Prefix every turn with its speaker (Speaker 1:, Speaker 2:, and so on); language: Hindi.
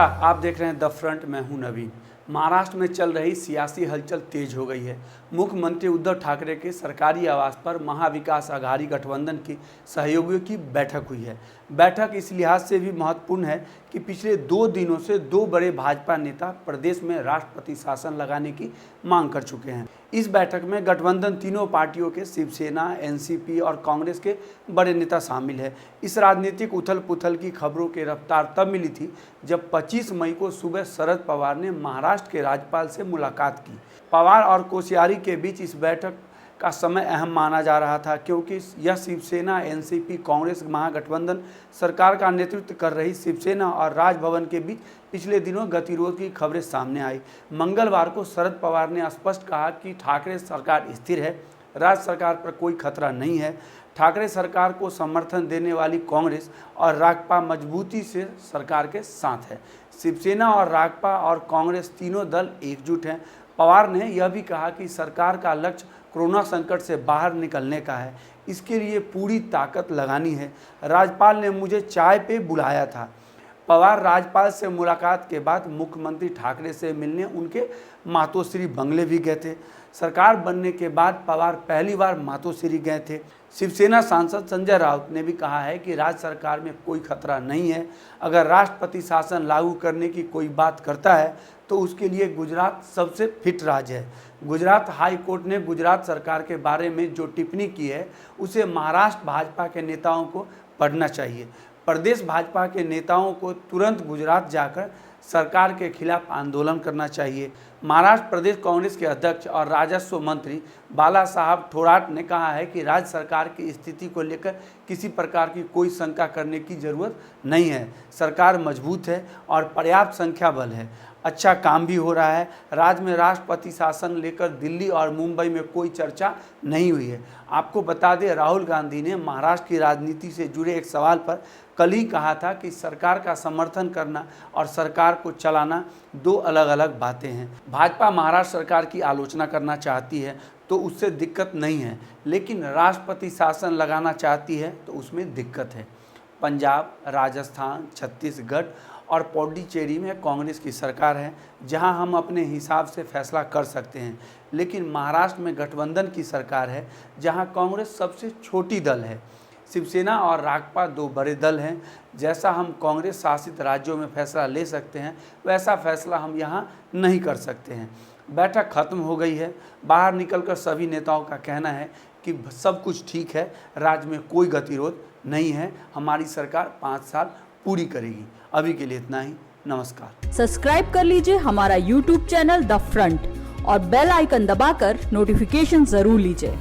Speaker 1: नमस्कार, आप देख रहे हैं द फ्रंट। मैं हूं नवीन। महाराष्ट्र में चल रही सियासी हलचल तेज हो गई है। मुख्यमंत्री उद्धव ठाकरे के सरकारी आवास पर महाविकास आघाड़ी गठबंधन के सहयोगियों की बैठक हुई है। बैठक इस लिहाज से भी महत्वपूर्ण है कि पिछले 2 दिनों से 2 बड़े भाजपा नेता प्रदेश में राष्ट्रपति शासन लगाने की मांग कर चुके हैं। इस बैठक में गठबंधन तीनों पार्टियों के शिवसेना, एनसीपी और कांग्रेस के बड़े नेता शामिल है। इस राजनीतिक उथल पुथल की खबरों की रफ्तार तब मिली थी जब 25 मई को सुबह शरद पवार ने महाराष्ट्र के राज्यपाल से मुलाकात की। पवार और कोश्यारी के बीच इस बैठक का समय अहम माना जा रहा था, क्योंकि यह शिवसेना, एनसीपी, कांग्रेस महागठबंधन सरकार का नेतृत्व कर रही शिवसेना और राजभवन के बीच पिछले दिनों गतिरोध की खबरें सामने आई। मंगलवार को शरद पवार ने स्पष्ट कहा कि ठाकरे सरकार स्थिर है, राज्य सरकार पर कोई खतरा नहीं है। ठाकरे सरकार को समर्थन देने वाली कांग्रेस और राकपा मजबूती से सरकार के साथ है। शिवसेना और राकपा और कांग्रेस तीनों दल एकजुट हैं। पवार ने यह भी कहा कि सरकार का लक्ष्य कोरोना संकट से बाहर निकलने का है, इसके लिए पूरी ताकत लगानी है। राज्यपाल ने मुझे चाय पे बुलाया था। पवार राज्यपाल से मुलाकात के बाद मुख्यमंत्री ठाकरे से मिलने उनके मातोश्री बंगले भी गए थे। सरकार बनने के बाद पवार पहली बार मातोश्री गए थे। शिवसेना सांसद संजय राउत ने भी कहा है कि राज्य सरकार में कोई खतरा नहीं है। अगर राष्ट्रपति शासन लागू करने की कोई बात करता है तो उसके लिए गुजरात सबसे फिट राज्य है। गुजरात हाई कोर्ट ने गुजरात सरकार के बारे में जो टिप्पणी की है उसे महाराष्ट्र भाजपा के नेताओं को पढ़ना चाहिए। प्रदेश भाजपा के नेताओं को तुरंत गुजरात जाकर सरकार के खिलाफ आंदोलन करना चाहिए। महाराष्ट्र प्रदेश कांग्रेस के अध्यक्ष और राजस्व मंत्री बाला साहब थोराट ने कहा है कि राज्य सरकार की स्थिति को लेकर किसी प्रकार की कोई शंका करने की जरूरत नहीं है। सरकार मजबूत है और पर्याप्त संख्या बल है। अच्छा काम भी हो रहा है। राज्य में राष्ट्रपति शासन लेकर दिल्ली और मुंबई में कोई चर्चा नहीं हुई है। आपको बता दें, राहुल गांधी ने महाराष्ट्र की राजनीति से जुड़े एक सवाल पर कल ही कहा था कि सरकार का समर्थन करना और सरकार को चलाना 2 अलग अलग बातें हैं। भाजपा महाराष्ट्र सरकार की आलोचना करना चाहती है तो उससे दिक्कत नहीं है, लेकिन राष्ट्रपति शासन लगाना चाहती है तो उसमें दिक्कत है। पंजाब, राजस्थान, छत्तीसगढ़ और पौंडीचेरी में कांग्रेस की सरकार है, जहां हम अपने हिसाब से फैसला कर सकते हैं। लेकिन महाराष्ट्र में गठबंधन की सरकार है, जहां कांग्रेस सबसे छोटी दल है। शिवसेना और राकपा 2 बड़े दल हैं। जैसा हम कांग्रेस शासित राज्यों में फैसला ले सकते हैं, वैसा फैसला हम यहाँ नहीं कर सकते हैं। बैठक खत्म हो गई है। बाहर निकलकर सभी नेताओं का कहना है कि सब कुछ ठीक है, राज्य में कोई गतिरोध नहीं है, हमारी सरकार 5 साल पूरी करेगी। अभी के लिए इतना ही। नमस्कार।
Speaker 2: सब्सक्राइब कर लीजिए हमारा YouTube चैनल द फ्रंट और बेल आइकन दबाकर नोटिफिकेशन जरूर लीजिए।